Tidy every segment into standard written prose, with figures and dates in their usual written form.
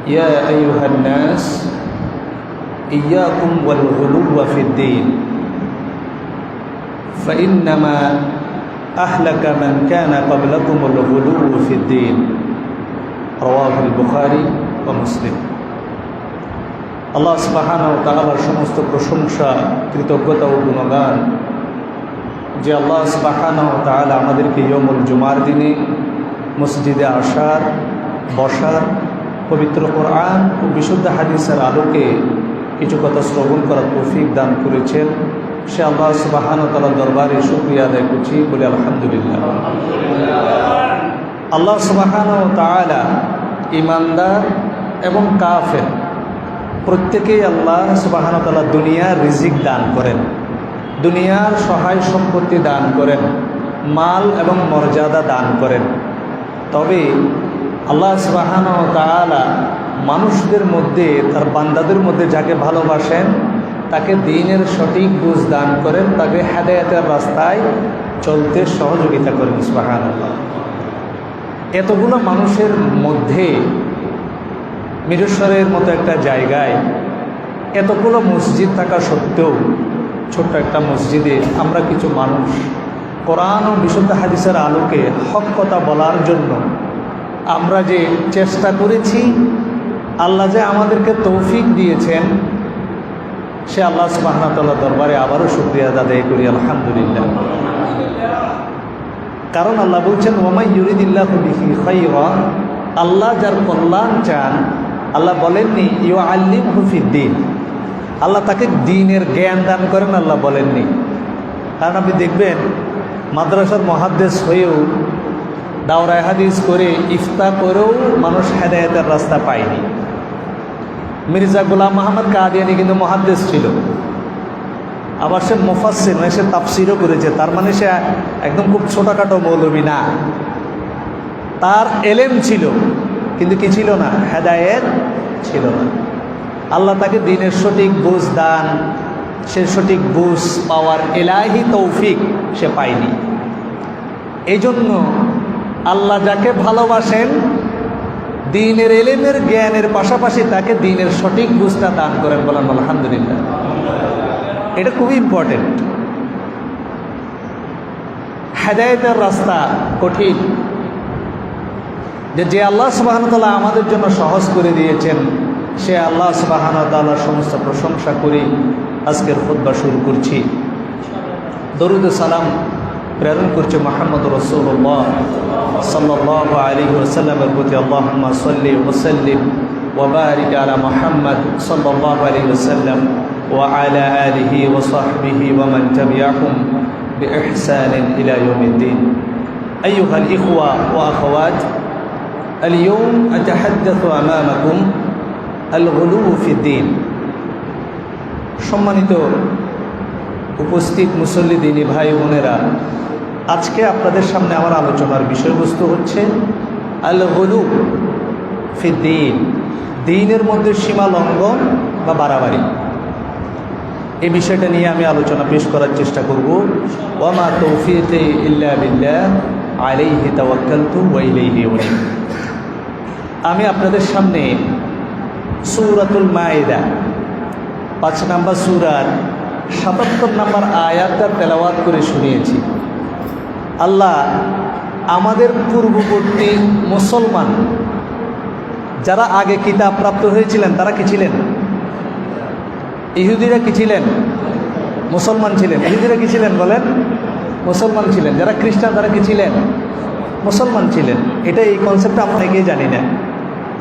يا أيها الناس إياكم والغلو في الدين فإنما أهلك من كان قبلكم الغلو في الدين رواه البخاري ومسلم। আল্লাহ সুবহানাহু ওয়া তাআলার সমস্ত প্রশংসা, কৃতজ্ঞতা ও গুণগান যে আল্লাহ সুবহানাহু ওয়া তাআলা আমাদেরকে ইয়াউমুল জুমার দিনে মসজিদে আসার, বসার, পবিত্র কোরআন ও বিশুদ্ধ হাদিসের আলোকে কিছু কথা শ্রবণ করার তৌফিক দান করেছেন। সে আল্লাহ সুবহানাহু ওয়া তাআলার দরবারে শুকরিয়া আদায় করছি, বলে আলহামদুলিল্লাহ। আল্লাহ সুবহানাহু ওয়া তাআলা ঈমানদার এবং কাফের প্রত্যেকেই আল্লাহ সুবহানাহু ওয়া তাআলা দুনিয়ার রিজিক দান করেন, দুনিয়ার সহায় সম্পত্তি দান করেন, মাল এবং মর্যাদা দান করেন। তবে আল্লাহ সুবহানাহু ওয়া তাআলা মানুষদের মধ্যে, তার বান্দাদের মধ্যে যাকে ভালোবাসেন তাকে দ্বীনের সঠিক বুঝ দান করেন, তাকে হেদায়েতের রাস্তায় চলতে সহযোগিতা করেন। সুবহানাল্লাহ। এতগুলো মানুষের মধ্যে মিরেশ্বরের মতো একটা জায়গায় এতগুলো মসজিদ থাকা সত্ত্বেও ছোট্ট একটা মসজিদে আমরা কিছু মানুষ কোরআন ও বিশুদ্ধ হাদিসের আলোকে হক কথা বলার জন্য আমরা যে চেষ্টা করেছি, আল্লাহ যে আমাদেরকে তৌফিক দিয়েছেন, সে আল্লাহ সুবহানাহু ওয়া তাআলার দরবারে আবারও শুকরিয়া আদায় করি, আলহামদুলিল্লাহ। কারণ আল্লাহ বলছেন ওয়ামাই ইউরিদিল্লাহু বিহি খায়রান, আল্লাহ যার কল্যাণ চান, আল্লাহ বলেননি ইউআল্লিমহু ফিদ্দীন, আল্লাহ তাকে দ্বীনের জ্ঞান দান করেন, আল্লাহ বলেননি। কারণ আপনি দেখবেন মাদ্রাসার মুহাদ্দিস হয়েও, দাওরায়ে হাদিস করে, ইফতা করেও মানুষ হেদায়েতের রাস্তা পায়নি। মির্জা গোলাম আহমদ কাদিয়ানী কিন্তু মুহাদ্দিস ছিল, আবার সে মুফাসসির, সে তাফসিরও করেছে। তার মানে সে একদম খুব ছোটোখাটো মৌলবী না, তার এলেম ছিল, কিন্তু কি ছিল না? হেদায়েত ছিল না। আল্লাহ তাকে দ্বীনের সঠিক বুঝ দান, সে সঠিক বুঝ পাওয়ার ইলাহি তৌফিক সে পায়নি। এই জন্য আল্লাহ যাকে ভালোবাসেন দ্বীনের এলেমের জ্ঞানের পাশাপাশি তাকে দ্বীনের সঠিক বুঝটা দান করেন, বলেন আলহামদুলিল্লাহ। এটা খুবই ইম্পর্টেন্ট। হেদায়েতের রাস্তা কঠিন, যে আল্লাহ সুবহানাহু ওয়া তাআলা আমাদের জন্য সহজ করে দিয়েছেন, সে আল্লাহ সুবহানাহু ওয়া তাআলার সমস্ত প্রশংসা করে আজকের খুতবা শুরু করছি। দরুদ ও সালাম প্রেরণ করছে মুহাম্মদ রাসূলুল্লাহ সাল্লাল্লাহু আলাইহি ওয়াসাল্লামের প্রতি। আল্লাহুম্মা সাল্লি ওয়া সাল্লিম ওয়া বারিক আলা মুহাম্মদ সাল্লাল্লাহু আলাইহি ওয়াসাল্লাম ওয়া আলা আলিহি ওয়া সাহবিহি ওয়া মান তাবিআহুম বিইহসানিন ইলা ইয়াউমিদ্দিন। আইয়ুহাল ইখওয়া ওয়া আখাওয়াত, اليوم أتحدث أمامكم الغلو في الدين। সম্মানিত উপস্থিত মুসল্লি দিনী ভাই বোনেরা, আজকে আপনাদের সামনে আমার আলোচনার বিষয়বস্তু হচ্ছে আল গুলু ফি দ্বীন, দ্বীনের মধ্যে সীমা লঙ্ঘন বা বাড়াবাড়ি। এই বিষয়টা নিয়ে আমি আলোচনা পেশ করার চেষ্টা করব। ওয়া মা তৌফিকি ইল্লা বিল্লাহ আলাইহি তাওয়াক্কালতু ওয়া ইলাইহি উনীব। আমি আপনাদের সামনে সূরাতুল মাইদা 5 নম্বর সূরার 77 নম্বর আয়াতটা তেলাওয়াত করে শুনিয়েছি। আল্লাহ আমাদের পূর্ববর্তী মুসলমান যারা আগে কিতাব প্রাপ্ত হয়েছিলেন তারা কি ছিলেন? ইহুদিরা কি ছিলেন? মুসলমান ছিলেন। ইহুদিরা কি ছিলেন বলেন? মুসলমান ছিলেন। যারা খ্রিস্টান তারা কি ছিলেন? মুসলমান ছিলেন। এটা এই কনসেপ্টটা আমরা অনেকেই জানি না।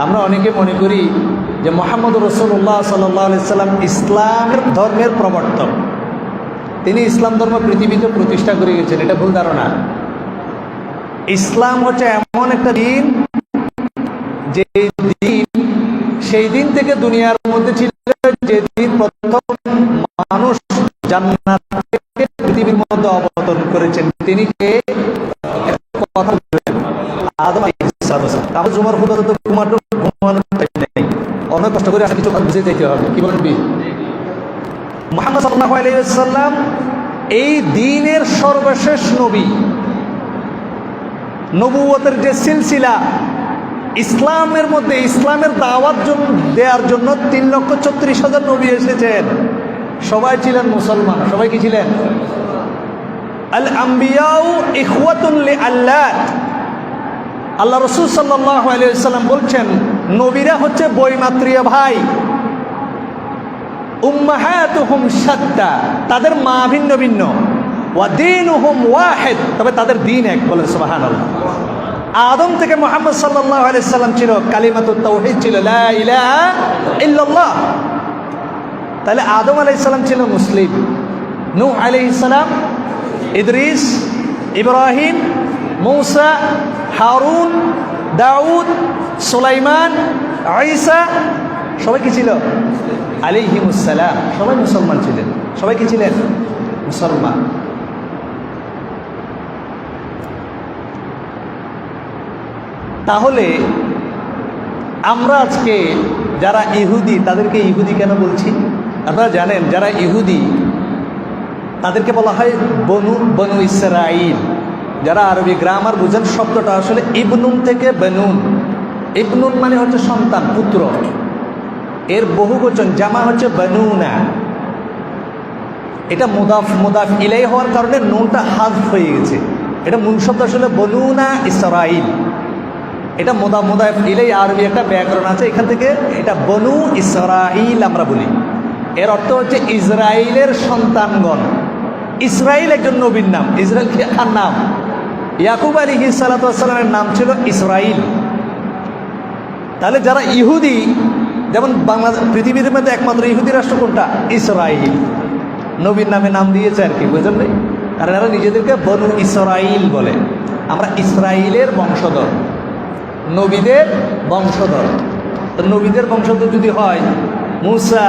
আমরা অনেকে মনে করি যে মুহাম্মদ রাসূলুল্লাহ সাল্লাল্লাহু আলাইহি সাল্লাম ইসলামের ধর্মের প্রবর্তক, তিনি ইসলাম ধর্ম পৃথিবীতে প্রতিষ্ঠা করে গেছেন। এটা ভুল ধারণা। ইসলাম হচ্ছে এমন একটা দিন যে দিন সেই দিন থেকে দুনিয়ার মধ্যে ছিল, যে দিন প্রথম মানুষ জান্নাত থেকে পৃথিবীর মধ্যে অবতরণ করেছেন। তিনি কে? কথা বলবেন আদম আলাইহিস সালাম। তাহলে জুমার খুতবা তো ঘুমানোর টাইম নেই, অনেক কষ্ট করে কিছু বুঝে যেতে হবে। কি বলবি? মুহাম্মদ সাল্লাল্লাহু আলাইহি ওয়াসাল্লাম এই দ্বীনের সর্বশেষ নবী। নবুয়তের যে সিলসিলা, ইসলামের মধ্যে ইসলামের দাওয়াত দেওয়ার জন্য 3,34,000 নবী এসেছেন। সবাই ছিলেন মুসলমান। সবাই কি ছিলেন? আল আম্বিয়াউ ইখওয়াতুন লিআল্লাত। আল্লাহ রাসূল সাল্লাল্লাহু আলাইহি ওয়াসাল্লাম বলছেন, নবীরা হচ্ছে বৈমাত্রীয় ভাই। উম্মাহাতুহুম শাত্তা, তাদের মা ভিন্ন ভিন্ন। ওয়া দীনুহুম ওয়াহিদ, তবে তাদের দ্বীন এক। বলেন সুবহানাল্লাহ। আদম থেকে মুহাম্মদ সাল্লাল্লাহু আলাইহি সাল্লাম ছিল কালিমাতুত তাওহীদ, ছিল লা ইলাহা ইল্লাল্লাহ। তাহলে আদম আলাইহিস সালাম ছিল মুসলিম, নূহ আলাইহিস সালাম, ইদ্রিস, ইব্রাহিম, মূসা, হারুন, দাউদ, সুলাইমান, ঈসা, সবাই কি ছিল? আলাইহিমুস সালাম। সবাই মুসলমান ছিলেন। সবাই কি ছিলেন? মুসলমান। তাহলে আমরা আজকে যারা ইহুদি, তাদেরকে ইহুদি কেন বলছি? আপনারা জানেন, যারা ইহুদি তাদেরকে বলা হয় বনু ইসরাইল। যারা আরবি গ্রামার বুঝেন, শব্দটা আসলে ইবনুন থেকে বেনুন। ইবনুন মানে হচ্ছে সন্তান, পুত্র। এর বহুবচন জামা হচ্ছে বেনুনা। এটা মুদাফ ইলাই হওয়ার কারণে নুনটা হাযফ হয়ে গেছে। এটা মূল শব্দ আসলে বনুনা ইসরাইল। এটা মুদাফ ইলাই আরবি একটা ব্যাকরণ আছে, এখান থেকে এটা বনু ইসরাইল আমরা বলি। এর অর্থ হচ্ছে ইসরাইলের সন্তানগণ। ইসরাইল একজন নবীর নাম। ইসরাইল কি কার নাম? ইয়াকুব আলাইহিস সালাতু ওয়াস সালামের নাম ছিল ইসরাইল। তাহলে যারা ইহুদি, যেমন বাংলাদেশ পৃথিবীর মধ্যে একমাত্র ইহুদি রাষ্ট্র কোনটা? ইসরাইল। নবীর নামে নাম দিয়েছে আর কি, বুঝলেন নাই? কারণ এরা নিজেদেরকে বনু ইসরাইল বলে। আমরা ইসরাইলের বংশধর, নবীদের বংশধর। তো নবীদের বংশধর যদি হয় মূসা,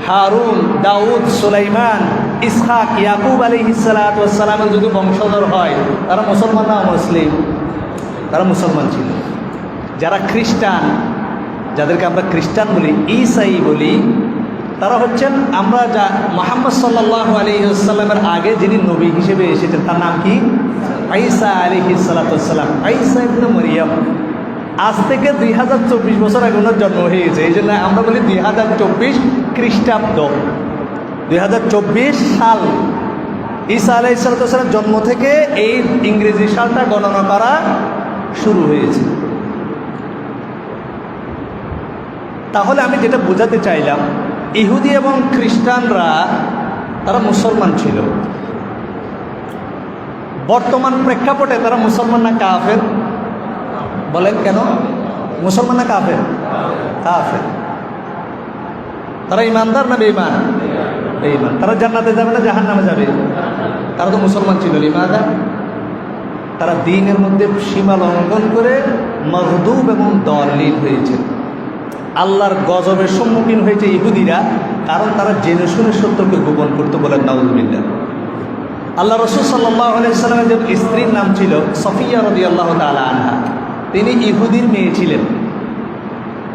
হারুন, দাউদ, সুলাইমান, ইসহাক, ইয়াকুব আলাইহিস সালাতু ওয়াস সালামের যদি বংশধর হয়, তারা মুসলমান না মুসলিম? তারা মুসলমান ছিল। যারা খ্রিস্টান, যাদেরকে আমরা খ্রিস্টান বলি, ঈসাই বলি, তারা হচ্ছেন আমরা যা মুহাম্মদ সাল্লাল্লাহু আলাইহি ওয়াসাল্লামের আগে যিনি নবী হিসেবে এসেছেন, তার নাম কি? ঈসা আলাইহিস সালাতু ওয়াস সালাম, ঈসা ইবনে মারইয়াম। আজ থেকে 2024 বছর আগে ওনার জন্ম হয়েছে। এই জন্য আমরা বলি 2024 খ্রিস্টাব্দ, 2024 সাল। ঈসা আলাইহিস সালাতু ওয়াস সালামের জন্ম থেকে এই ইংরেজি সালটা গণনা করা শুরু হয়েছে। তাহলে আমি যেটা বোঝাতে চাইলাম, ইহুদি এবং খ্রিস্টানরা তারা মুসলমান ছিল। বর্তমান প্রেক্ষাপটে তারা মুসলমান না কাফের? বলেন কেন? মুসলমান না কাফের? কাফের। তারা ইমানদার না বেঈমান? বেঈমান। তারা জান্নাতে যাবে না জাহান্নামে যাবে? তারা তো মুসলমান ছিল। লিমাযা? তারা দ্বীনের মধ্যে সীমা লঙ্ঘন করে মাগদুব এবং দাল্লিন হয়েছে। আল্লাহর গজবের সম্মুখীন হয়েছে ইহুদিরা, কারণ তারা জেনে শুনে সত্যকে গোপন করতে। বলেন নাউযুবিল্লাহ। আল্লাহ রাসূল সাল্লাল্লাহু আলাইহি ওয়াসাল্লামের যে স্ত্রীর নাম ছিল সফিয়া রাদিয়াল্লাহু তাআলা আনহা, তিনি ইহুদির মেয়ে ছিলেন।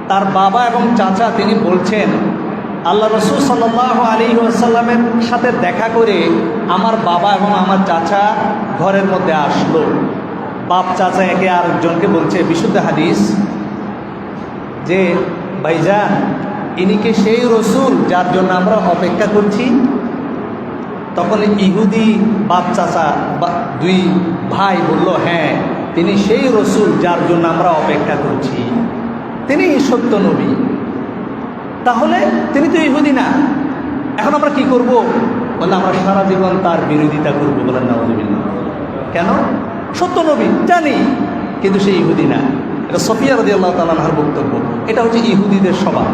তার বাবা এবং চাচা তিনি বলছেন, আল্লাহ রাসূল সাল্লাল্লাহু আলাইহি ওয়াসাল্লামের সাথে দেখা করে আমার বাবা এবং আমার চাচা ঘরের মধ্যে আসলো। বাপ চাচা একে আরেকজনকে বলছে, বিশুদ্ধ হাদিস, যে ভাইজান, ইনি কি সেই রসুল যার জন্য আমরা অপেক্ষা করছি? তখন ইহুদি বাপ চাচা দুই ভাই বলল, হ্যাঁ, তিনি সেই রসুল যার জন্য আমরা অপেক্ষা করছি, তিনি সত্য নবী। তাহলে তিনি তো ইহুদি না, এখন আমরা কি করব? বলে আমরা সারা জীবন তার বিরোধিতা করবো। বলেন নাউযুবিল্লাহ। কেন? সত্য নবী জানি, কিন্তু সে ইহুদি না। এটা সফিয়া রাদিয়াল্লাহু তাআলা আনহার বক্তব্য। এটা হচ্ছে ইহুদিদের স্বভাব।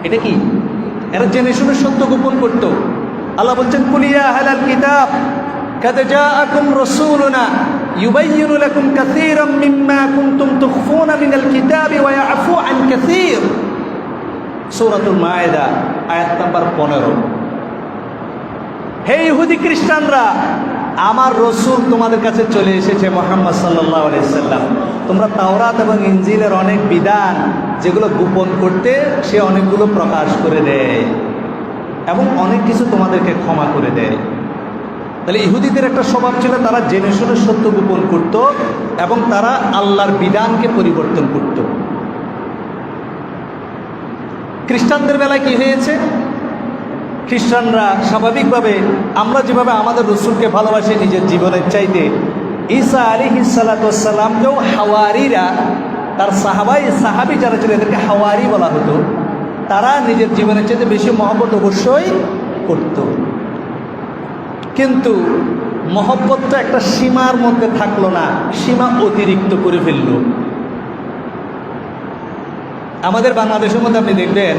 এটা কি? এরা জেনে শুনে সত্য গোপন করত। আল্লাহ বলছেন, কুল ইয়া আহলাল কিতাব কাদ জাআকুম রাসূলুনা ইউবাইয়িনু লাকুম কাসীরাম মিম্মা কুনতুম তুখফুনা মিনাল কিতাবি ওয়া ইয়াফু আন কাসীর। সূরাতুল মায়েদা আয়াত নাম্বার 15। হে ইহুদি খ্রিস্টানরা, আমার রসুল তোমাদের কাছে চলে এসেছে, মুহাম্মদ সাল্লাল্লাহু আলাইহি ওয়াসাল্লাম। তোমরা তাওরাত এবং ইনজিলের অনেক বিধান যেগুলো গোপন করতে, সে অনেকগুলো প্রকাশ করে দেয় এবং অনেক কিছু তোমাদেরকে ক্ষমা করে দেয়। তাহলে ইহুদিদের একটা স্বভাব ছিল, তারা জেনে শুনে সত্য গোপন করত এবং তারা আল্লাহর বিধানকে পরিবর্তন করত। খ্রিস্টানদের বেলায় কি হয়েছে? খ্রিস্টানরা স্বাভাবিকভাবে আমরা যেভাবে আমাদের রসুলকে ভালোবাসি নিজের জীবনের চাইতে, ঈসা আলাইহিস সালামেও হাওয়ারিরা, তার সাহাবি যারা ছিল এদেরকে হাওয়ারি বলা হতো, তারা নিজের জীবনের চাইতে বেশি মহব্বত অবশ্যই করত। কিন্তু মহব্বতটা একটা সীমার মধ্যে থাকলো না, সীমা অতিরিক্ত করে ফেলল। আমাদের বাংলাদেশের মধ্যে আপনি দেখবেন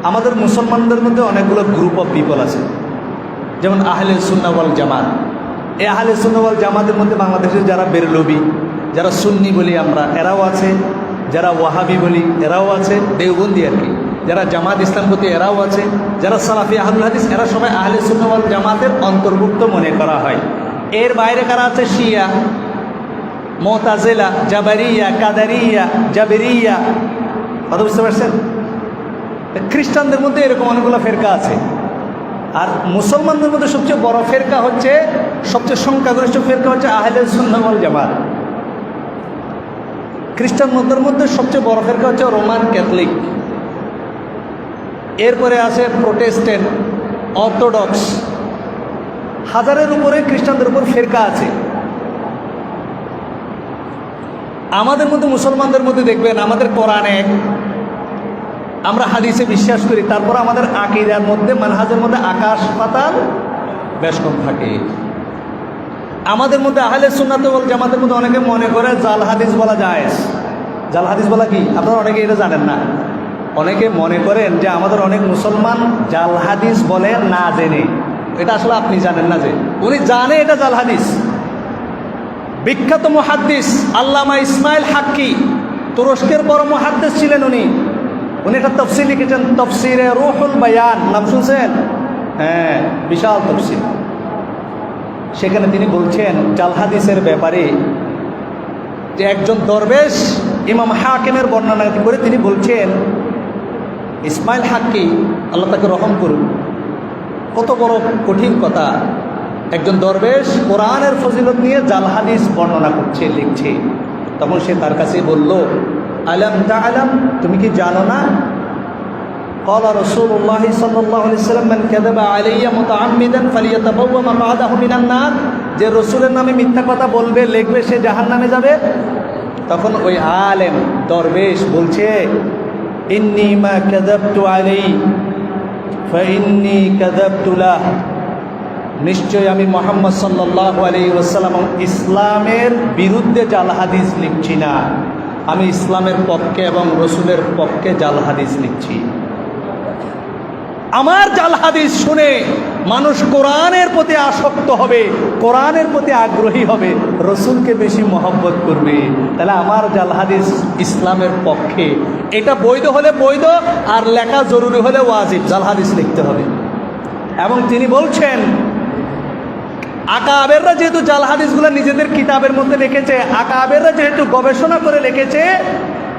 আমাদের মুসলমানদের মধ্যে অনেকগুলো গ্রুপ অফ পিপল আছে, যেমন আহলে সুন্নাহ ওয়াল জামাত। এই আহলে সুন্নাহ ওয়াল জামাতের মধ্যে বাংলাদেশের যারা বেরলবি, যারা সুন্নি বলি আমরা, এরাও আছে, যারা ওয়াহাবি বলি এরাও আছে, দেওবন্দি আর কি, যারা জামাত ইসলাম প্রতি এরাও আছে, যারা সালাফি আহলুল হাদিস, এরা সবাই আহলে সুন্নাহ ওয়াল জামাতের অন্তর্ভুক্ত মনে করা হয়। এর বাইরে কারা আছে? শিয়া, মুতাজিলা, জাবারিয়া, কাদারিয়া, জাবেরিয়া। কথা বুঝতে পারছেন? খ্রিস্টানদের মধ্যে এরকম অনেকগুলো ফেরকা আছে। আর মুসলমানদের মধ্যে সবচেয়ে বড় ফেরকা হচ্ছে, সবচেয়ে সংখ্যাগরিষ্ঠ ফেরকা হচ্ছে আহলে সুন্নাহ ওয়াল জামাত। খ্রিস্টানদের মধ্যে সবচেয়ে বড় ফেরকা হচ্ছে রোমান ক্যাথলিক। এরপরে আছে প্রোটেস্ট্যান্ট, অর্থোডক্স। হাজারের উপরে খ্রিস্টানদের উপর ফেরকা আছে। আমাদের মধ্যে মুসলমানদের মধ্যে দেখবেন আমাদের কোরআন এক, আমরা হাদিসে বিশ্বাস করি, তারপর আমাদের আকীদার মধ্যে, মানহাজের মধ্যে আকাশ পাতাল বেশ কম থাকে। আমাদের মধ্যে আহলে সুন্নাত ওয়াল জামাতের মধ্যে অনেকে মনে করে জাল হাদিস বলা যায়। জাল হাদিস বলা কি? আপনারা অনেকে এটা জানেন না। অনেকে মনে করেন যে আমাদের অনেক মুসলমান জাল হাদিস বলে না জেনে। এটা আসলে আপনি জানেন না, যে উনি জানে এটা জাল হাদিস। বিখ্যাত মুহাদ্দিস আল্লামা ইসমাইল হাক্কি, তুরস্কের বড় মুহাদ্দিস ছিলেন উনি। উনি একটা তফসির লিখেছেন, তফসিরে রুহুল বায়ান, নাম শুনছেন? হ্যাঁ, বিশাল তফসির। সেখানে তিনি বলছেন জাল হাদিসের ব্যাপারে যে একজন দরবেশ ইমাম হাকিমের বর্ণনা করে তিনি বলছেন, ইসমাইল হাক্কি, আল্লাহ তাকে রহম করুন, কত বড় কঠিন কথা। একজন দরবেশ কোরআনের ফজিলত নিয়ে জাল হাদিস বর্ণনা করছে, লিখছে। তখন সে তার কাছে বলল, আলাম তা'লাম, তুমি কি জানো না? ক্বালা রাসূলুল্লাহ সাল্লাল্লাহু আলাইহি ওয়াসাল্লাম, মান কাযাবা আলাইয়া মুতাআম্মিদান ফালিয়াতাবাওয়া মাকআদাহু মিনান নার, যে রাসূলের নামে মিথ্যা কথা বলবে, লিখবে, সে জাহান্নামে যাবে। তখন ওই আলেম দরবেশ বলছে, ইন্নী মা কাযাবতু আলাইহি ফাইন্নী কাযাবতু লাহ, নিশ্চয় আমি মুহাম্মদ সাল্লাল্লাহু আলাইহি ওয়াসাল্লাম ইসলামের বিরুদ্ধে জাল হাদিস লিখছি না, আমি ইসলামের পক্ষে এবং রসুলের পক্ষে জাল হাদিস লিখছি। আমার জাল হাদিস শুনে মানুষ কোরআনের প্রতি আসক্ত হবে, কোরআনের প্রতি আগ্রহী হবে, রসুলকে বেশি মহব্বত করবে। তাহলে আমার জাল হাদিস ইসলামের পক্ষে, এটা বৈধ হলে বৈধ, আর লেখা জরুরি হলে ওয়াজিব, জাল হাদিস লিখতে হবে। এবং তিনি বলছেন, আকাবেররা যেহেতু জাল হাদিসগুলো নিজেদের কিতাবের মধ্যে লিখেছে, আকাবেররা যেহেতু গবেষণা করে লিখেছে,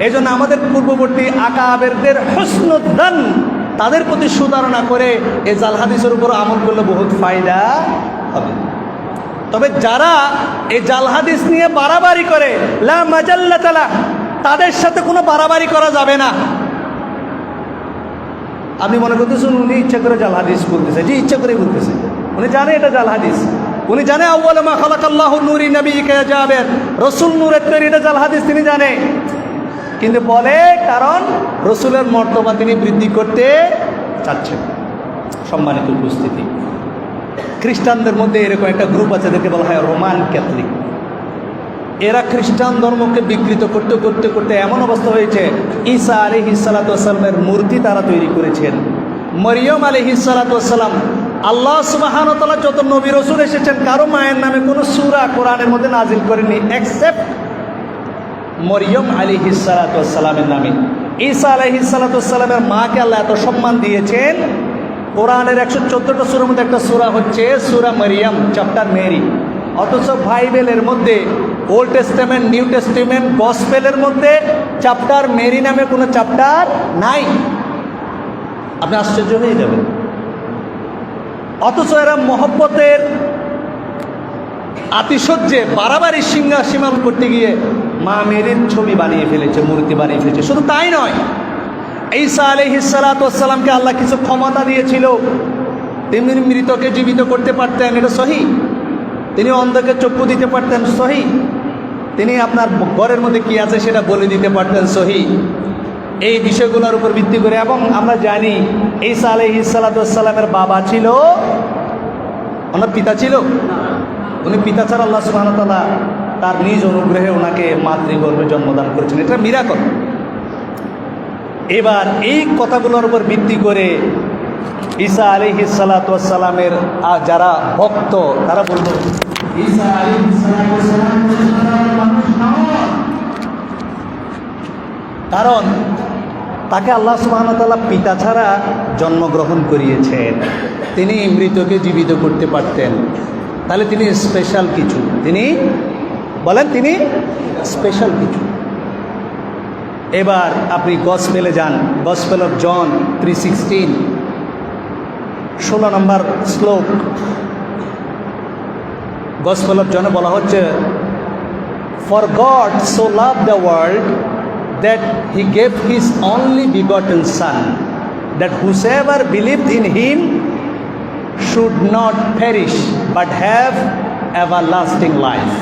এই জন্য আমাদের পূর্ববর্তী আকাবেরদের হুসনুদ্দান, তাদের প্রতি সুধারণা করে এই জাল হাদিসের উপর আমল করলে বহুত ফায়দা হবে। তবে যারা এই জাল হাদিস নিয়ে বাড়াবাড়ি করে, লা মাজাল্লাতা লাহ, তাদের সাথে কোনো বাড়াবাড়ি করা যাবে না। আপনি মনে করতেছেন উনি ইচ্ছা করে জাল হাদিস বলতেছে, যে ইচ্ছা করে বলতেছে, উনি জানে এটা জাল হাদিস। উনি জানে আউয়াল মা খালাকাল্লাহু নূরি নবিয়্যিকা জাবের, রাসূল নূরের তৈরি, এটা জাল হাদিস তিনি জানে। কিন্তু বলে কারণ রসুলের মর্তবা তিনি বৃদ্ধি করতে চাচ্ছেন। সম্মানিত উপস্থিতি, খ্রিস্টানদের মধ্যে এরকম একটা গ্রুপ আছে, যাদেরকে বলা হয় রোমান ক্যাথলিক। এরা খ্রিস্টান ধর্মকে বিকৃত করতে করতে করতে এমন অবস্থা হয়েছে, ঈসা আলাইহিস সালাতু ওয়াস সালামের মূর্তি তারা তৈরি করেছেন। মরিয়ম আলাইহিস সালাতু ওয়াস সালাম, আল্লাহ সুবহানাহু ওয়া তাআলা যত নবী রাসূল এসেছেন, কারো মায়ের নামে কোনো সূরা কোরআনের মধ্যে নাজিল করেননি, এক্সেপ্ট মরিয়ম আলাইহিস সালাতু ওয়াস সালামের নামে। ঈসা আলাইহিস সালাতু ওয়াস সালামের মাকে আল্লাহ এত সম্মান দিয়েছেন, কোরআনের 114টা সূরার মধ্যে একটা সূরা হচ্ছে সূরা মরিয়ম, চ্যাপ্টার মেরি। অথচ বাইবেলের মধ্যে ওল্ড টেস্টামেন্ট, নিউ টেস্টামেন্ট, গসপেলের মধ্যে চ্যাপ্টার মেরি নামে কোনো চ্যাপ্টার নাই। আপনি আশ্চর্য হয়ে যাবেন। অথচ এরা মহব্বতের আতিশয্যে বাড়াবাড়ি সীমাল করতে গিয়ে মা মেরির ছবি বানিয়ে ফেলেছে, মূর্তি বানিয়ে ফেলেছে। শুধু তাই নয়, ঈসা আলাইহিস সালাতু ওয়াস সালামকে আল্লাহ কিছু ক্ষমতা দিয়েছিল। তিনি মৃতকে জীবিত করতে পারতেন, এটা সহিহ। তিনি অন্ধকে চক্ষু দিতে পারতেন, সহিহ। তিনি আপনার ঘরের মধ্যে কি আছে সেটা বলে দিতে পারতেন, সহিহ। এই বিষয়গুলোর উপর ভিত্তি করে, এবং আমরা জানি ঈসা আলাইহিস সালাতু ওয়াস সালামের বাবা ছিল, ওনার পিতা ছিল, উনি পিতা ছাড়া আল্লাহ সুবহানাহু ওয়া তাআলা তার নিজ অনুগ্রহে ওনাকে মাতৃগর্ভে জন্মদান করেছেন। এটা মিরাকল। এবার এই কথাগুলোর উপর ভিত্তি করে ঈসা আলাইহিস সালাতু ওয়াস সালামের যারা ভক্ত তারা বলল ঈসা আলাইহিস সালাতু ওয়াস সালাম মানুষ নন, কারণ তাকে আল্লাহ সুবহানাহু ওয়া তাআলা পিতা ছাড়া জন্মগ্রহণ করিয়েছেন। তিনি মৃতকে জীবিত করতে পারতেন, তাহলে তিনি স্পেশাল কিছু। তিনি বলেন তিনি স্পেশাল কিছু। এবার আপনি গসপেলে যান, গসপেল অফ জন 3:16, 16 নম্বর শ্লোক। গসপেল অফ জনে বলা হচ্ছে, for god so love the world that he gave his only begotten son, that whosoever believed in him should not perish but have everlasting life.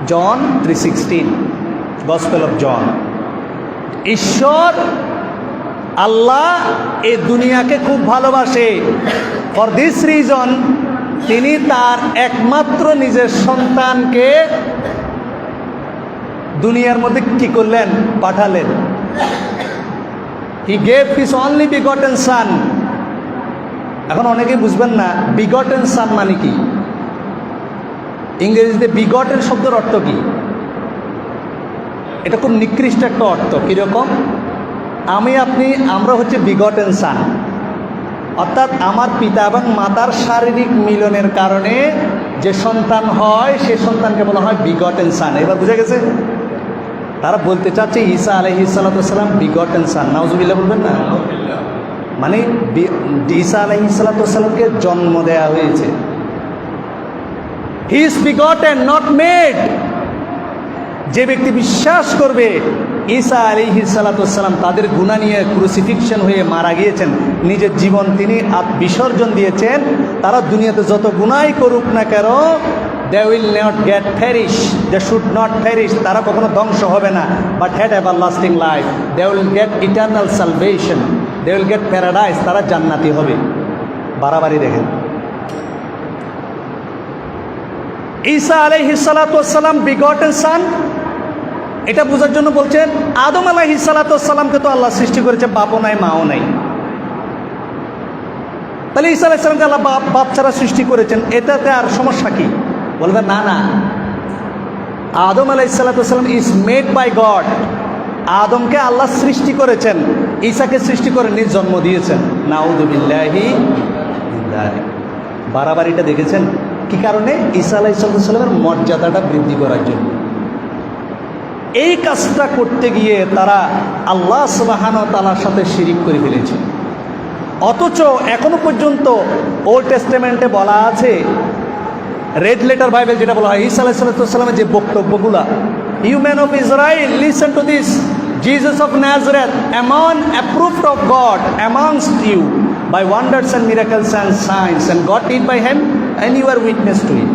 John 3:16, Gospel of John. ঈশ্বর আল্লাহ এই দুনিয়াকে খুব ভালোবাসে। For this reason তিনি তার একমাত্র নিজের সন্তানকে দুনিয়ার মধ্যে কি করলেন? পাঠালেন। He gave his only begotten son. এখন অনেকেই বুঝবেন না বিগটেন সান মানে কি। ইংরেজিতে বিগটেন শব্দের অর্থ কি? এটা খুব নিকৃষ্ট একটা অর্থ। কীরকম? আমরা হচ্ছে বিগটেন সান, অর্থাৎ আমার পিতা এবং মাতার শারীরিক মিলনের কারণে যে সন্তান হয় সে সন্তানকে বলা হয় বিগটেন সান। এবার বুঝে গেছে? তারা বলতে চাচ্ছে ঈসা আলাইহিস সালাতু ওয়াস সালাম বিগটেন সান। নাউজুবিল্লাহ বলবেন না? মানে ঈসা আলাইহিস সালাতু ওয়াস সালামকে জন্ম দেয়া হয়েছে। He is বিগটেন, not made. যে ব্যক্তি বিশ্বাস করবে ঈসা আলাইহিস সালাতু ওয়াস সালাম তাদের গুনাহ নিয়ে ক্রুসিফিকশন হয়ে মারা গিয়েছেন, নিজের জীবন তিনি বিসর্জন দিয়েছেন, তারা দুনিয়াতে যত গুনাহই করুক না কেন, they will not get perish, they should not perish, তারা কখনো ধ্বংস হবে না, but had everlasting life, they will get eternal salvation, they will get paradise, তারা জান্নাতি হবে। বাড়াবাড়ি দেখেন। ঈসা আলাইহিস সালাতু ওয়াস সালাম বিগটেন সান, এটা বোঝার জন্য বলছেন আদম আলাইহিস সালাতু ওয়াস সালামকে তো আল্লাহ সৃষ্টি করেছে, বাপও নাই মাও নাই। তাহলে ঈসা আলাইহিস সালামকে আল্লাহ বাপ ছাড়া সৃষ্টি করেছেন, এটাতে আর সমস্যা কি? বলবেন না না, আদম আলাইহিস সালাতু ওয়াস সালাম ইজ মেড বাই গড। আদমকে আল্লাহ সৃষ্টি করেছেন, ঈসাকে সৃষ্টি করে নিজ জন্ম দিয়েছেন। নাউযুবিল্লাহি মিন যালিক। বাড়াবাড়িটা দেখেছেন কি কারণে? ঈসা আলাইহিস সালামের মর্যাদাটা বৃদ্ধি করার জন্য। এই কাজটা করতে গিয়ে তারা আল্লাহ সুবহানাহু ওয়া তাআলার সাথে শিরিক করে ফেলেছে। অথচ এখনো পর্যন্ত ওল্ড টেস্টামেন্টে বলা আছে, রেড লেটার বাইবেল যেটা বলা হয়, ঈসা আলাইহিস সালামের যে বক্তব্যগুলা, you man of Israel listen to this, Jesus of Nazareth, a man approved of God amongst you by wonders and miracles and signs, and God did by him and you are witness to it.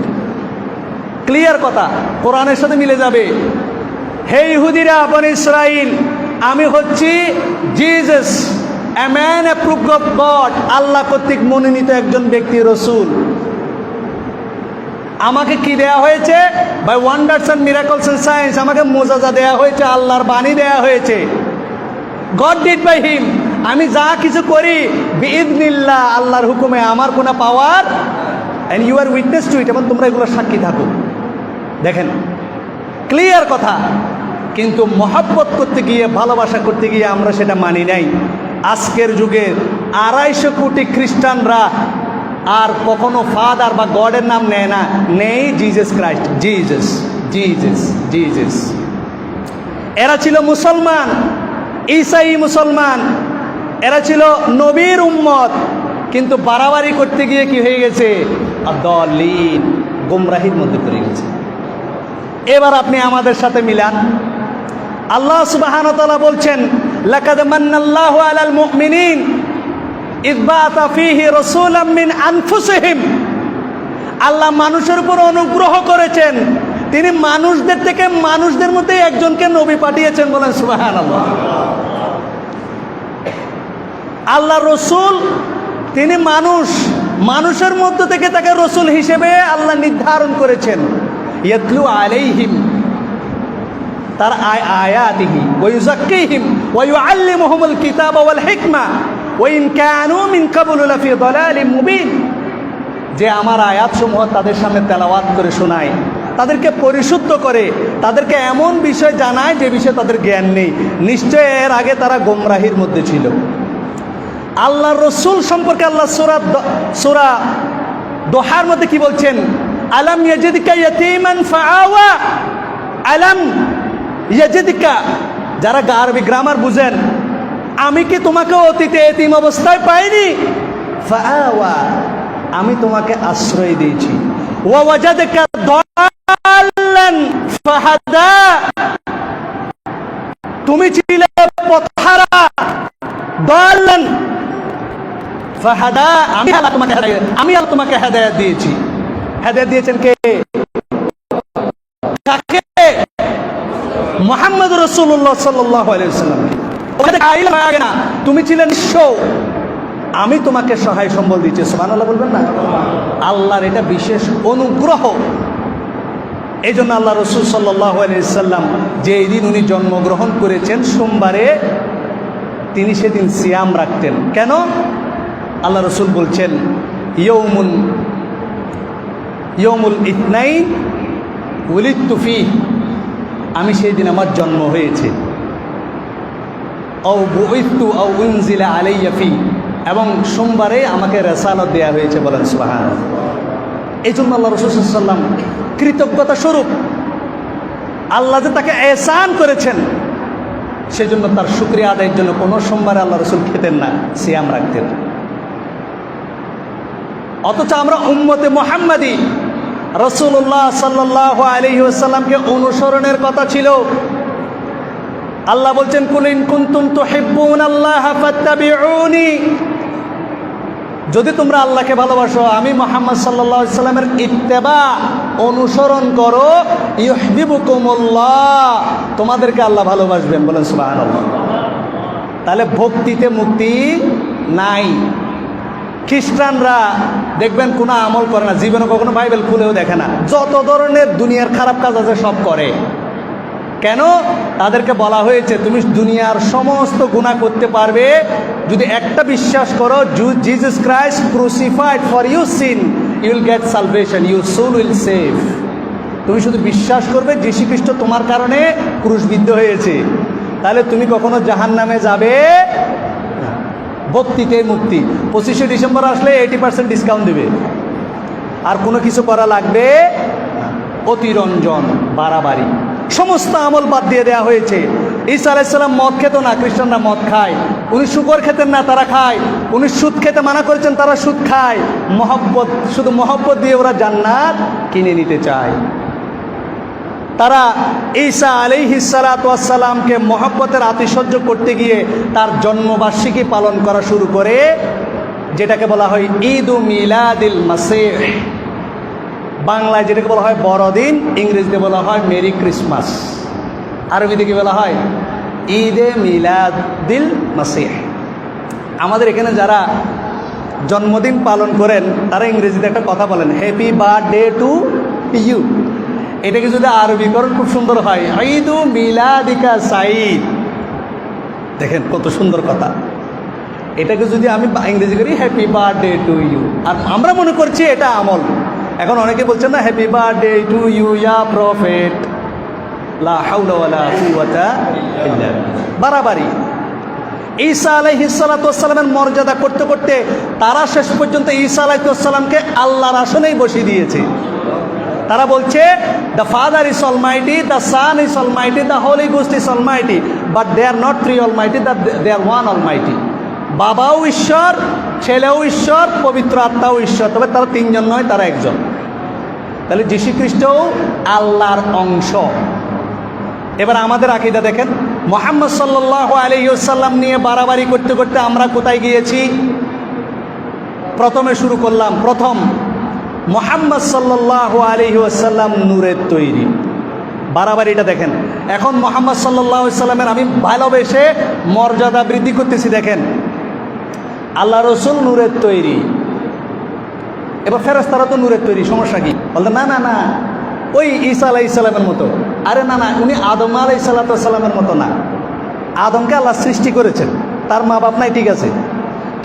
Clear কথা, কোরআনের সাথে মিলে যাবে। হে ইহুদিরা, বনি ইসরাইল, আমি হচ্ছি Jesus, a man approved of God, আল্লাহ কর্তৃক মনোনীত একজন ব্যক্তি, রসুল। আমাকে কি দেয়া হয়েছে? By wonders and miracles and science, আমাকে মোজাজা দেয়া হয়েছে, আল্লাহর বাণী দেয়া হয়েছে। গড ডিড বাই হিম, আমি যা কিছু করি বিইذনিল্লাহ, আল্লাহর হুকুমে, আমার কোনো power, and you are witness to it, এবং তোমরা এগুলো সাক্ষী থাকো। দেখেন ক্লিয়ার কথা। কিন্তু মহব্বত করতে গিয়ে, ভালোবাসা করতে গিয়ে আমরা সেটা মানি নাই। আজকের যুগে 250 কোটি খ্রিস্টানরা আর কখনো ফাদার বা গডের নাম নেয় না, নেই Jesus Christ, Jesus Jesus Jesus. এরা ছিল মুসলমান, ঈসাই মুসলমান, এরা ছিল নবীর উম্মত, কিন্তু বাড়াবাড়ি করতে গিয়ে কি হয়ে গেছে? আদ-দাল্লিন, গোমরাহির মধ্যে পড়ে গেছে। এবার আপনি আমাদের সাথে মিলান। আল্লাহ সুবহানাহু ওয়া তাআলা বলছেন, লাকাদ মান্নাল্লাহু আলাল মুমিনিন ইয বাআসা ফীহি রাসূলাম মিন আনফুসিহিম। আল্লাহ মানুষের উপর অনুগ্রহ করেছেন, তিনি মানুষদের মধ্যে একজনকে নবী পাঠিয়েছেন। বলেন সুবহানাল্লাহ। আল্লাহ রসুল, তিনি মানুষের মধ্য থেকে তাকে রসুল হিসেবে আল্লাহ নির্ধারণ করেছেন। ইয়াতলু আলাইহিম, তার আয়াতিহি ওয়া ইউযাক্কিহিম ওয়া ইউআল্লিমুহুমুল কিতাবা ওয়াল হিকমা ওয়া ইন কানু মিন ক্বাবলু লাফি দালালিম মুবিন। যে আমার আয়াতসমূহ তাদের সামনে তেলাওয়াত করে শোনায়, তাদেরকে পরিশুদ্ধ করে, তাদেরকে এমন বিষয় জানায় যে বিষয়ে তাদের জ্ঞান নেই, নিশ্চয় এর আগে তারা গোমরাহির মধ্যে ছিল। আল্লাহ রসুল সম্পর্কে আল্লাহ সূরা দোহার মধ্যে কি বলছেন? আলাম ইয়াজিদকা ইয়াতীমান ফাআওয়া, আলাম ইয়াজিদকা, যারা আরবি গ্রামার বুঝেন, আমি কি তোমাকে অতীতে এতিম অবস্থায় পাইনি? ফাআওয়া, আমি তোমাকে আশ্রয় দিয়েছি। ওয়া ওয়াজাদাকা দাল্লান ফাহাদা, তুমি ছিলে পথহারা। দাল্লান ফাহাদা, আমি আল্লাহ তোমাকে হেদায়েত দিয়েছি। হেদায়েত দিয়েছেন কে? কাকে? মুহাম্মদ রাসূলুল্লাহ সাল্লাল্লাহু আলাইহি ওয়াসাল্লাম। ওখানে আইল লাগে না, তুমি ছিলে নিঃস্ব, আমি তোমাকে সহায় সম্বল দিয়েছি। সুবহানাল্লাহ বলবেন না? আল্লাহর এটা বিশেষ অনুগ্রহ। এই জন্য আল্লাহ রসুল সাল্লাল্লাহু আলাইহি ওয়াসাল্লাম যে দিন উনি জন্মগ্রহণ করেছেন সোমবারে, তিনি সেদিন সিয়াম রাখতেন। কেন? আল্লাহ রসুল বলছেন, ইয়ৌমুল ইতনাইন উলিদতু ফীহি, আমি সেই দিন আমার জন্ম হয়েছে। আও বুইতু আও উনজিলা আলাইয়া ফীহি, এবং সোমবারে আমাকে রিসালাত দেয়া হয়েছে। বলেন সুবহানাল্লাহ। এই জন্য আল্লাহ রাসূল সাল্লাল্লাহু আলাইহি ওয়াসাল্লাম কৃতজ্ঞতা স্বরূপ আল্লাহ যে তাকে এহসান করেছেন, সেজন্য তার শুকরিয়া আদায়ের জন্য কোনো সোমবারে আল্লাহ রসুল খেতেন না, সিয়াম রাখতেন। অথচ আমরা উম্মতে মুহাম্মাদি রাসূলুল্লাহ সাল্লাল্লাহু আলাইহি ওয়াসাল্লামকে অনুসরণের কথা ছিল। আল্লাহ বলছেন, কুল ইন কুনতুম তুহিব্বুনাল্লাহা ফাত্তাবিউনি, যদি তোমরা আল্লাহকে ভালোবাসো, আমি মুহাম্মদ সাল্লাল্লাহু আলাইহি ওয়াসাল্লামের ইত্তেবা, অনুসরণ করো, ইউহিব্বুকুমুল্লাহ, তোমাদেরকে আল্লাহ ভালোবাসবেন। বলেন সুবহানাল্লাহ। তাহলে ভক্তিতে মুক্তি নাই। খ্রিস্টানরা দেখবেন কোনো আমল করে না, জীবনে কখনো বাইবেল খুলেও দেখে না, যত ধরনের দুনিয়ার খারাপ কাজ আছে সব করে। কেন? তাদেরকে বলা হয়েছে তুমি দুনিয়ার সমস্ত গুনাহ করতে পারবে যদি একটা বিশ্বাস করো, Jesus Christ crucified for your sin, you will get salvation, your soul will save. তুমি শুধু বিশ্বাস করবে যীশু খ্রিস্ট তোমার কারণে ক্রুশবিদ্ধ হয়েছে, তাহলে তুমি কখনো জাহান্নামে যাবে। ভক্তিতে মুক্তি। 25শে ডিসেম্বর আসলে 80% ডিসকাউন্ট দেবে, আর কোনো কিছু করা লাগবে, অতিরঞ্জন, বাড়াবাড়ি, সমস্ত আমল বাদ দিয়ে দেওয়া হয়েছে। ঈসা আলাইহিস সালাম মদ খেত না, খ্রিস্টানরা মদ খায়। উনি শুকর খেতেন না, তারা খায়। উনি সুদ খেতে মানা করেছেন, তারা সুদ খায়। মহব্বত, শুধু মহব্বত দিয়ে ওরা জান্নাত কিনে নিতে চায়। তারা ঈসা আলাইহিস সালাতু ওয়াস সালামকে মহব্বতের আতিশয্য করতে গিয়ে তার জন্মবার্ষিকী পালন করা শুরু করে, যেটাকে বলা হয় ঈদ মিলাদিল মাসিহ। বাংলায় যেটাকে বলা হয় বড়দিন, ইংরেজিতে বলা হয় মেরি ক্রিসমাস, আরবিতে কি বলা হয়? ঈদে মিলাদিল মাসিহ। আমাদের এখানে যারা জন্মদিন পালন করেন তারা ইংরেজিতে একটা কথা বলেন, হ্যাপি বার্থডে টু ইউ। এটাকে যদি আরবিকরণ খুব সুন্দর হয়, ঈদু মিলাদিকা সাঈদ। দেখেন কত সুন্দর কথা। এটাকে যদি আমি ইংরেজি করি, হ্যাপি বার্থডে টু ইউ, আর আমরা মনে করছি এটা আমল। এখন অনেকে বলছেন না, হ্যাপি বার্থডে টু ইউ ইয়া প্রফেট, লা হাওলা ওয়ালা কুওয়াতা ইল্লা বিল্লাহ। বাড়াবাড়ি। ঈসা আলাইহিস সালাতু ওয়াস সালামের মর্যাদা করতে করতে তারা শেষ পর্যন্ত ঈসা আলাইহিস সালামকে আল্লাহর আসনেই বসিয়ে দিয়েছে। তারা বলছে, the father is almighty, the son is almighty, the holy ghost is almighty, but they are not three almighty, they are one almighty. বাবাও ঈশ্বর, ছেলেও ঈশ্বর, পবিত্র আত্মাও ঈশ্বর, তবে তারা তিনজন নয়, তারা একজন। তাহলে যীশু খ্রিস্টও আল্লাহর অংশ। এবার আমাদের আকীদা দেখেন, মুহাম্মদ সাল্লাল্লাহু আলাইহি ওয়াসাল্লাম নিয়ে বাড়াবাড়ি করতে করতে আমরা কোথায় গিয়েছি? প্রথমে শুরু করলাম, প্রথম মুহাম্মদ সাল্লাল্লাহু আলাইহি ওয়াসাল্লাম নূরের তৈরি। বাড়াবাড়িটা দেখেন। এখন মুহাম্মদ সাল্লাল্লাহু আলাইহি ওয়াসাল্লামের আমি ভালোবেসে মর্যাদা বৃদ্ধি করতেছি। দেখেন, আল্লাহ রসুল নূরের তৈরি, এবার ফেরেশতারা তো নূরের তৈরি, সমস্যা কি? বলতে না না না, ওই ঈসা আলাইহিস সালামের মতো। আরে না না, উনি আদম আলাইহিস সালামের মতো না। আদমকে আল্লাহ সৃষ্টি করেছেন, তার মা বাপ নাই, ঠিক আছে,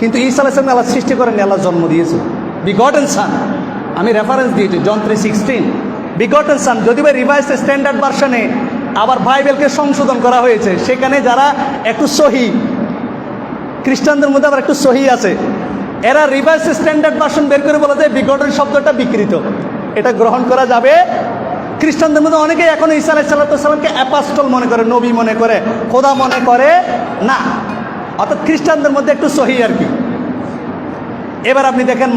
কিন্তু ঈসা আলাইহিস সালামকে আল্লাহ সৃষ্টি করেননি, আল্লাহ জন্ম দিয়েছে। বিগটেন সান, আমি রেফারেন্স দিয়েছি জন 3:16, বিগটেন সান। যদি বা রিভাইজ স্ট্যান্ডার্ড ভার্সনে আবার বাইবেলকে সংশোধন করা হয়েছে, সেখানে যারা একটু সহি, খ্রিস্টানদের মধ্যে আবার একটু সহি আছে, এরা রিভাইজ স্ট্যান্ডার্ড ভার্সন বের করে বলা যায় বিগটেন শব্দটা বিকৃত, এটা গ্রহণ করা যাবে। খ্রিস্টানদের মধ্যে অনেকেই এখন ঈসা আলাইহিস সালামকে অ্যাপোস্টল মনে করে, নবী মনে করে, খোদা মনে করে না, অর্থাৎ খ্রিস্টানদের মধ্যে একটু সহি আর কি। এবার আপনি দেখেন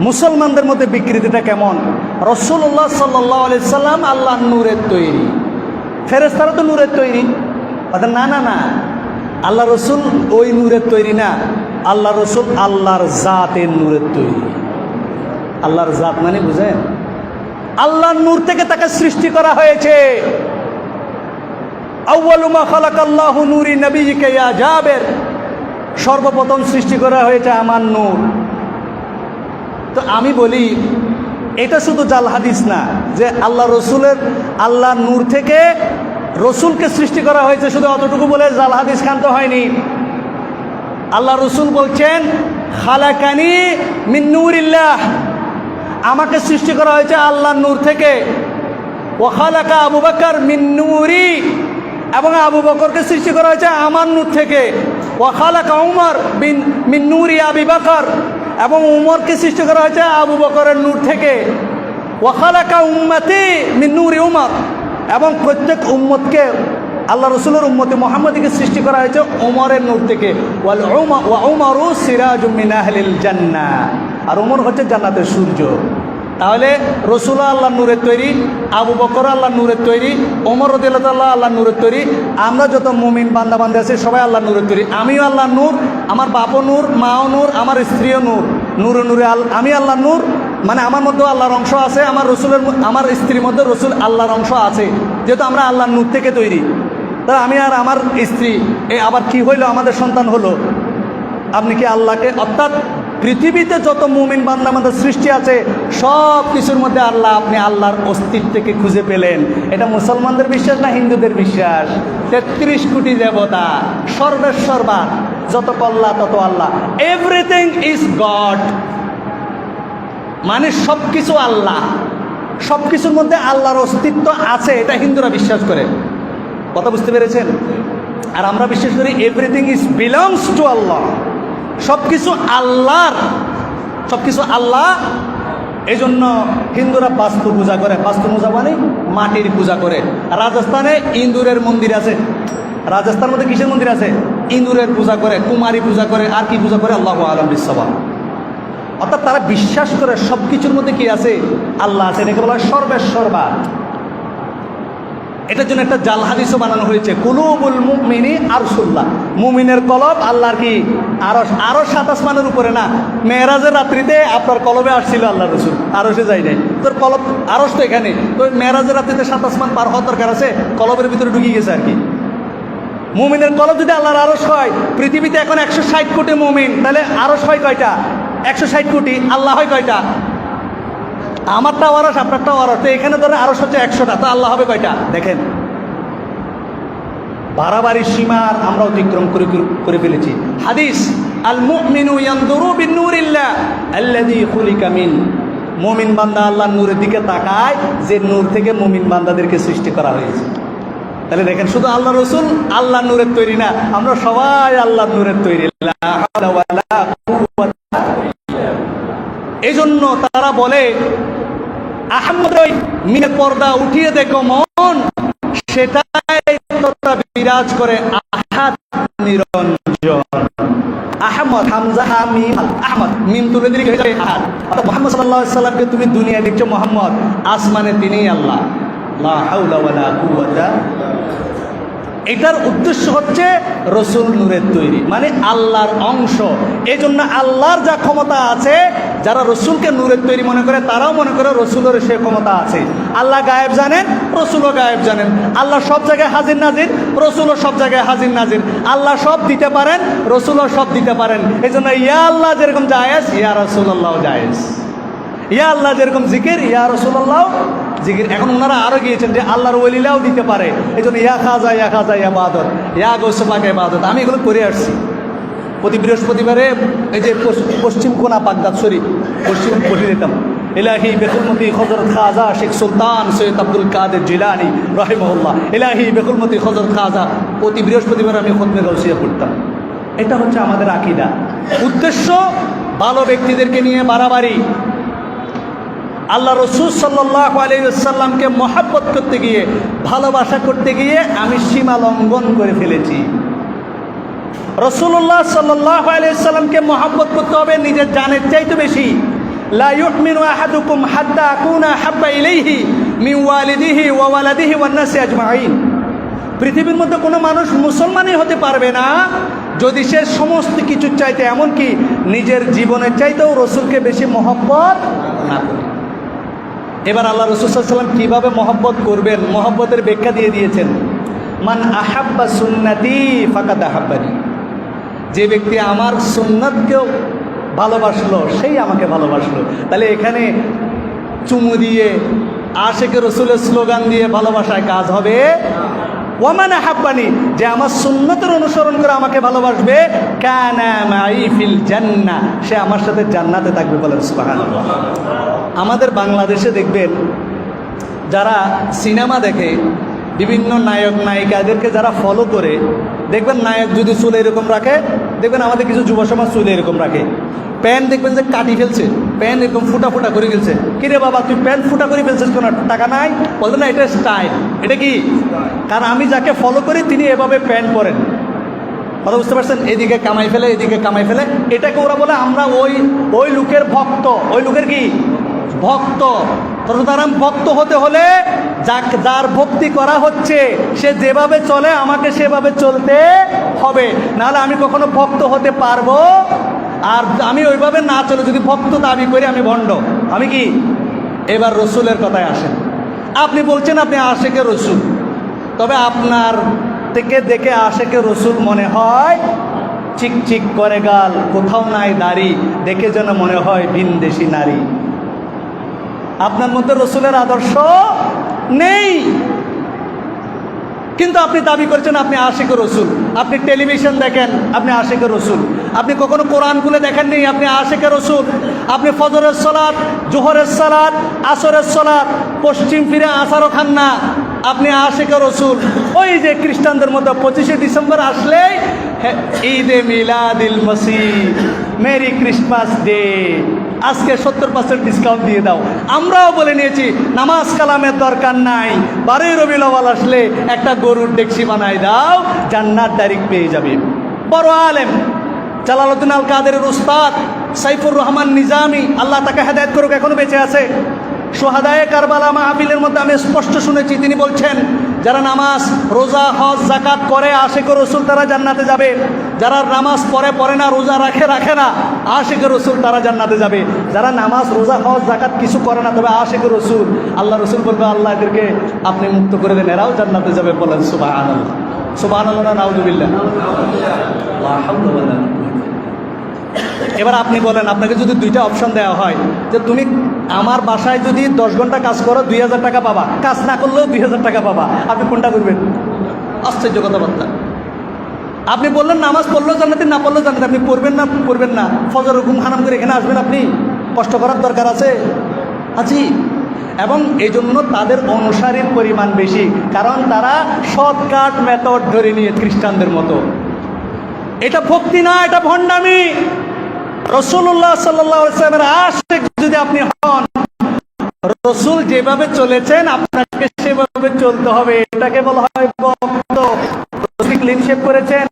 মুসলমানদের মধ্যে বিকৃতিটা কেমন। রাসূলুল্লাহ সাল্লাল্লাহু আলাইহি সাল্লাম আল্লাহর নূরের তৈরি, ফেরেশতারা তো নূরের তৈরি। অর্থাৎ না না না, আল্লাহ রসুল ওই নূরের তৈরি না, আল্লাহ রসুল আল্লাহর জাতের নূরের তৈরি। আল্লাহর জাত মানে বুঝেন, আল্লাহর নূর থেকে তাকে সৃষ্টি করা হয়েছে। আউয়ালু মা খালাকাল্লাহু নূরি নবিয়্যিকা ইয়া জাবের, সর্বপ্রথম সৃষ্টি করা হয়েছে আমার নূর। তো আমি বলি, এটা শুধু জাল হাদিস না যে আল্লাহ রসুলের, আল্লাহর নূর থেকে রসুলকে সৃষ্টি করা হয়েছে, শুধু অতটুকু বলে জাল হাদিস খানতে হয়নি। আল্লাহ রসুল বলছেন খালাকানি মিন নূরিল্লাহ, আমাকে সৃষ্টি করা হয়েছে আল্লাহর নূর থেকে। ওয়া খালাকা আবু বকর মিন নূরি, এবং আবু বকরকে সৃষ্টি করা হয়েছে আমার নূর থেকে। ওয়া খালাকা উমর মিন নূরি আবি বকর, এবং উমরকে সৃষ্টি করা হয়েছে আবু বকরের নূর থেকে। ওয়া খালাকা উম্মতি মিন নূরি উমর, এবং প্রত্যেক উম্মতকে, আল্লাহ রসুলের উম্মতে মুহাম্মদীকে সৃষ্টি করা হয়েছে ওমরের নূর থেকে। ওয়া উমরু সিরাজুম মিন আহলিল জান্নাহ, আর ওমর হচ্ছে জান্নাতের সূর্য। তাহলে রসুল আল্লাহ নূরের তৈরি, আবু বকর আল্লাহ নূরের তৈরি, ওমর রাদিয়াল্লাহু তাআলা আল্লাহ নূরের তৈরি, আমরা যত মুমিন বান্দা বান্দা আছে সবাই আল্লাহ নূরের তৈরি। আমিও আল্লাহ নূর, আমার বাপও নূর, মাও নূর, আমার স্ত্রীও নূর, নূরে নূরে আমি আল্লাহ নূর, মানে আমার মধ্যেও আল্লাহর অংশ আছে, আমার রসুলের, আমার স্ত্রীর মধ্যে রসুল আল্লাহর অংশ আছে, যেহেতু আমরা আল্লাহর নূর থেকে তৈরি। তা আমি আর আমার স্ত্রী, আবার কি হইলো, আমাদের সন্তান হলো। আপনি কি আল্লাহকে, অর্থাৎ পৃথিবীতে যত মুমিন বান্দা আমাদের সৃষ্টি আছে সব কিছুর মধ্যে আল্লাহ, আপনি আল্লাহর অস্তিত্বকে খুঁজে পেলেন। এটা মুসলমানদের বিশ্বাস না হিন্দুদের বিশ্বাস? 33 কোটি দেবতা, সর্বেশ্বরবা, যত কল্লা তত আল্লাহ, এভরিথিং ইজ গড, মানে সব কিছু আল্লাহ, সব কিছুর মধ্যে আল্লাহর অস্তিত্ব আছে, এটা হিন্দুরা বিশ্বাস করে। কথা বুঝতে পেরেছেন? আর আমরা বিশ্বাস করি এভরিথিং ইজ বিলংস টু আল্লাহ, সব কিছু আল্লাহর, সব কিছু আল্লাহ। এই জন্য হিন্দুরা বাস্তু পূজা করে। বাস্তু পূজা মানে মাটির পূজা করে। রাজস্থানে ইন্দুরের মন্দির আছে, রাজস্থানের মধ্যে কিসের মন্দির আছে? ইন্দুরের পূজা করে, কুমারী পূজা করে, আর কি পূজা করে? আল্লাহু আ'লাম বিস-সাওয়াব। অর্থাৎ তারা বিশ্বাস করে সব কিছুর মধ্যে কি আছে? আল্লাহ আছে। এটাকে বলা হয় সর্বেশ্বরবাদ। এটার জন্য একটা জাল হাদিসও বানানো হয়েছে, কুলুবুল মুমিনি আরশুল্লাহ, মুমিনের কলব আল্লাহর কি আরশ। আরশ 7 আসমানের উপরে না, মেরাজের রাত্রিতে আপনার কলবে আসছিল আল্লাহ রসুল, আরশে যাই নাই, তোর কলব আরশ তো এখানে, তো মেরাজের রাত্রিতে 7 আসমান পার হওয়ার দরকার আছে, কলবের ভিতরে ঢুকে গেছে আর কি। মুমিনের কলব যদি আল্লাহর আরশ হয়, পৃথিবীতে এখন 160 কোটি মুমিন, তাহলে আরশ হয় কয়টা? 160 কোটি। আল্লাহ হয় কয়টা? আমারটাও আরশ, আপনারটাও আরশ, তো এখানে ধরে আরশ হচ্ছে 100টা, তো আল্লাহ হবে কয়টা? দেখেন, বাড়াবাড়ি সীমার আমরা অতিক্রম করে ফেলেছি। হাদিস, আল মুমিনু ইয়ানদুরু বিন-নূরিল্লাহ আল্লাযী খুলিকা মিন, মুমিন বান্দা আল্লাহর নূরের দিকে তাকায়, যে নূর থেকে মুমিন বান্দাদেরকে সৃষ্টি করা হয়েছে। তাহলে দেখেন, শুধু আল্লাহ রসুল আল্লাহর নূরের তৈরি না, আমরা সবাই আল্লাহর নূরের তৈরি। লা হাওলা ওয়ালা কুওয়াতা। এই জন্য তারা বলে, আহমদ মিনে পর্দা উঠিয়ে দেখো মন, সেটাই তোরা বিরাজ করে আহাদ নিরঞ্জন। আহমদ আহমদ, হামজা হা মিম আহমদ, মিম তুলে দিলে হয়ে যাবে আহাদ। অর্থাৎ মুহাম্মদ সাল্লাল্লাহু আলাইহি সাল্লামকে তুমি দুনিয়ায় দেখছো মুহাম্মদ, আসমানে তিনিই আল্লাহ। লা হাওলা ওয়ালা কুওয়াতা। এটার উদ্দেশ্য হচ্ছে রসুল নূরের তৈরি, মানে আল্লাহর অংশ। এই জন্য আল্লাহর যা ক্ষমতা আছে, যারা রসুলকে নূরের তৈরি মনে করে তারাও মনে করে রসুলের সে ক্ষমতা আছে। আল্লাহ গায়েব জানেন, রসুলও গায়েব জানেন। আল্লাহ সব জায়গায় হাজির নাজির, রসুলও সব জায়গায় হাজির নাজির। আল্লাহ সব দিতে পারেন, রসুলও সব দিতে পারেন। এই জন্য ইয়া আল্লাহ যেরকম জায়েজ, ইয়া রাসূলুল্লাহ জায়েজ। ইয়া আল্লাহ যেরকম জিকির, ইয়া রাসূলুল্লাহ জিকির। এখন ওনারা আরও গিয়েছেন যে আল্লাহর ওলিলাও দিতে পারে। এই জন্য ইয়া খাজা ইবাদত, ইয়া গৌসবাক ইবাদত। আমি এগুলো করে আসছি। প্রতি বৃহস্পতিবারে এই যে পশ্চিম কোনা বাগদাদ শরীফ, পশ্চিম পড়ে যেতাম। ইলাহি বেকুলমতি হযরত খাজা শেখ সুলতান সৈয়দ আব্দুল কাদের জিলানী রাহিমাহুল্লাহ, ইলাহি বেকুলমতি হযরত খাজা। প্রতি বৃহস্পতিবারে আমি খতমে গাউসিয়া পড়তাম। এটা হচ্ছে আমাদের আকীদা। উদ্দেশ্য ভালো ব্যক্তিদেরকে নিয়ে বাড়াবাড়ি। আল্লাহ রসুল সাল্লাল্লাহু আলাইহি ওয়াসাল্লামকে মহব্বত করতে গিয়ে, ভালোবাসা করতে গিয়ে আমি সীমা লঙ্ঘন করে ফেলেছি। রাসূলুল্লাহ সাল্লাল্লাহু আলাইহি ওয়াসাল্লামকে মহব্বত করতে হবে নিজের জানের চাইতে বেশি। লা ইউমিনু আহাদুকুম হাত্তা আকুনা হাব্বা ইলাইহি মিন ওয়ালিদিহি ওয়া ওয়ালাদিহি ওয়ান নাসি আজমাইন। পৃথিবীর মধ্যে কোনো মানুষ মুসলমানই হতে পারবে না যদি সে সমস্ত কিছুর চাইতে, এমনকি নিজের জীবনের চাইতেও রসুলকে বেশি মহব্বত না করে। এবার আল্লাহ রসুল সাল্লাল্লাহু আলাইহি ওয়াসাল্লাম কীভাবে মহব্বত করবেন, মহব্বতের ব্যাখ্যা দিয়ে দিয়েছেন। মান আহাব্বা সুন্নতি ফাকাদ আহাব্বানি। যে ব্যক্তি আমার সুন্নতকেও ভালোবাসলো সেই আমাকে ভালোবাসলো। তাহলে এখানে চুমু দিয়ে, আশেকে রসুলের স্লোগান দিয়ে ভালোবাসায় কাজ হবে। ওয়ামান আহাব্বানি, যে আমার সুন্নতের অনুসরণ করে আমাকে ভালোবাসবে, কানা মাই ফিল জান্নাহ, সে আমার সাথে জান্নাতে থাকবে। বলেন সুবহানাল্লাহ। আমাদের বাংলাদেশে দেখবেন যারা সিনেমা দেখে, বিভিন্ন নায়ক নায়িকাদেরকে যারা ফলো করে, দেখবেন নায়ক যদি চুল এরকম রাখে, দেখবেন আমাদের কিছু যুব সমাজ চুল এরকম রাখে। প্যান্ট দেখবেন যে কাটি ফেলছে, প্যান্ট এরকম ফুটা ফুটা করে ফেলছে। কিরে বাবা তুই প্যান্ট ফুটা করে ফেলছিস কেন, টাকা নাই? বলতো না এটা স্টাইল। এটা কি? কারণ আমি যাকে ফলো করি তিনি এভাবে প্যান্ট পরেন। কথা বুঝতে পারছেন? এদিকে কামাই ফেলে, এদিকে কামাই ফেলে। এটাকে ওরা বলে আমরা ওই লোকের ভক্ত। ওই লোকের কি? ভক্ত। সুতরাং ভক্ত হতে হলে যার ভক্তি করা হচ্ছে সে যেভাবে চলে আমাকে সেভাবে চলতে হবে, নাহলে আমি কখনো ভক্ত হতে পারবো? আর আমি ওইভাবে না চলে যদি ভক্ত দাবি করি আমি ভণ্ড। আমি কি? এবার রসুলের কথায় আসেন। আপনি বলছেন আপনি আশেকে রসুল, তবে আপনার থেকে দেখে আশেকে রসুল মনে হয় চিকচিক করে গাল, কোথাও নাই দাড়ি, দেখে যেন মনে হয় ভিনদেশি নারী। আপনার মধ্যে রসুলের আদর্শ নেই, কিন্তু আপনি দাবি করছেন আপনি আশিক রসুল। আপনি টেলিভিশন দেখেন, আপনি আশিক রসুল। আপনি কখনো কোরআন খুলে দেখেননি, আপনি আশিক রসুল। আপনি ফজরের সালাত, জোহরের সালাত, আসরের সালাত পশ্চিম ফিরে আসারও খান না, আপনি আশিক রসুল। ওই যে খ্রিস্টানদের মতো 25শে ডিসেম্বর আসলেই ঈদে মিলাদিল মসিহ, মেরি ক্রিসমাস ডে, আজকে 70% ডিসকাউন্ট দিয়ে দাও। আমরাও বলে নিয়েছি নামাজ কালামের দরকার নাই, 12ই রবিউল আউয়াল আসলে একটা গরুর ডেকসি বানাই দাও, জান্নাত ডাইরেক্ট পেয়ে যাবে। বড় আলেম জালালউদ্দিন আল কাদেরের উস্তাদ সাইফুর রহমান নিজামী, আল্লাহ তাকে হেদায়েত করুক, এখনো বেঁচে আছে। সোহাদায়ে কারবালা মাহফিলের মধ্যে আমি স্পষ্ট শুনেছি তিনি বলছেন যারা নামাজ রোজা হজ জাকাত করে আশিক রসুল তারা জান্নাতে যাবে, যারা নামাজ পড়ে না রোজা রাখে না আশিক রসুল তারা জান্নাতে যাবে। যারা নামাজ রোজা হজ জাকাত কিছু করে না তবে আশিক রসুল, আল্লাহ রসুল বলবে আল্লাহ এদেরকে আপনি মুক্ত করে দেন, এরাও জান্নাতে যাবে। বলেন সুবহানাল্লাহ। সুবহানাল্লাহ, নাউযুবিল্লাহ। এবার আপনি বলেন, আপনাকে যদি দুইটা অপশন দেওয়া হয় যে তুমি আমার বাসায় যদি 10 ঘন্টা কাজ করো 2000 টাকা পাবা, কাজ না করলেও 2000 টাকা পাবা, আপনি কোনটা করবেন? আশ্চর্য কথাবার্তা। আপনি বললেন নামাজ পড়লেও জান্নাতি, না পড়লেও জান্নাতি, আপনি পড়বেন না ফজর ঘুম হারাম করে এখানে আসবেন, আপনি কষ্ট করার দরকার আছে? আছি। এবং এই জন্য তাদের অনুসারীর পরিমাণ বেশি, কারণ তারা শর্টকাট মেথড ধরে নিয়ে খ্রিস্টানদের মতো। এটা ভক্তি না, এটা ভণ্ডামি। রাসূলুল্লাহ সাল্লাল্লাহু আলাইহি ওয়াসাল্লামের আশিক যদি আপনি হন, রাসূল যেভাবে চলেছেন আপনাকে সেভাবে চলতে হবে, এটাকে বলা হয় ভক্ত। রাসূল ক্লিন শেভ করেছেন,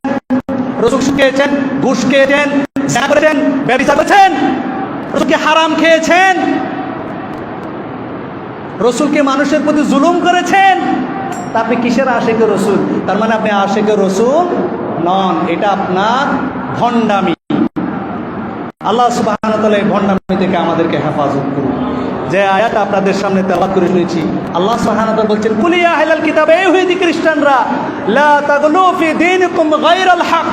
রাসূল খেয়েছেন, ঘুষ খেয়েছেন, জিনা করেছেন, ব্যভিচার করেছেন, রসুলকে হারাম খেয়েছেন, রসুলকে মানুষের প্রতি জুলুম করেছেন, তা আপনি কিসের আশিকে রসুল? তার মানে আপনি আশিকে রসুল নন, এটা আপনার ভণ্ডামি। আল্লাহ সুবহানাহু ওয়া তাআলা এই ভণ্ডামি থেকে আমাদেরকে হেফাজত করুন। যে আয়াত আপনাদের সামনে তেলাওয়াত করে শুনেছি, আল্লাহ সুবহানাহু ওয়া তাআলা বলছেন, কুল ইয়া আহলাল কিতাব, এই ইহুদি খ্রিস্টানরা, লা তাগলু ফি দীনিকুম গায়রাল হক,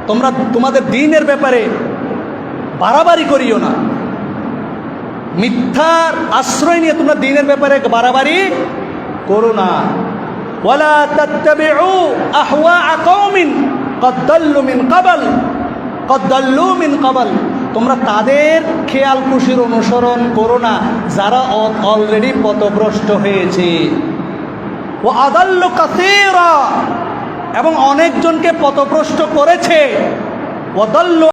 তোমরা তোমাদের দ্বীনের ব্যাপারে বাড়াবাড়ি করিও না, মিথ্যার আশ্রয় নিয়ে তোমরা দ্বীনের ব্যাপারে বাড়াবাড়ি করো না। ওয়ালা তাত্তাবিউ আহওয়া কওমিন ক্বাদ দাল্লু মিন ক্বাবল, তোমরা তাদের খেয়াল খুশির অনুসরণ করো না যারা অলরেডি পথভ্রষ্ট হয়েছে। ওয়া আদাল্লু কাসীরা, এবং অনেকজনকে পথভ্রষ্ট করেছে। ওয়া দাল্লু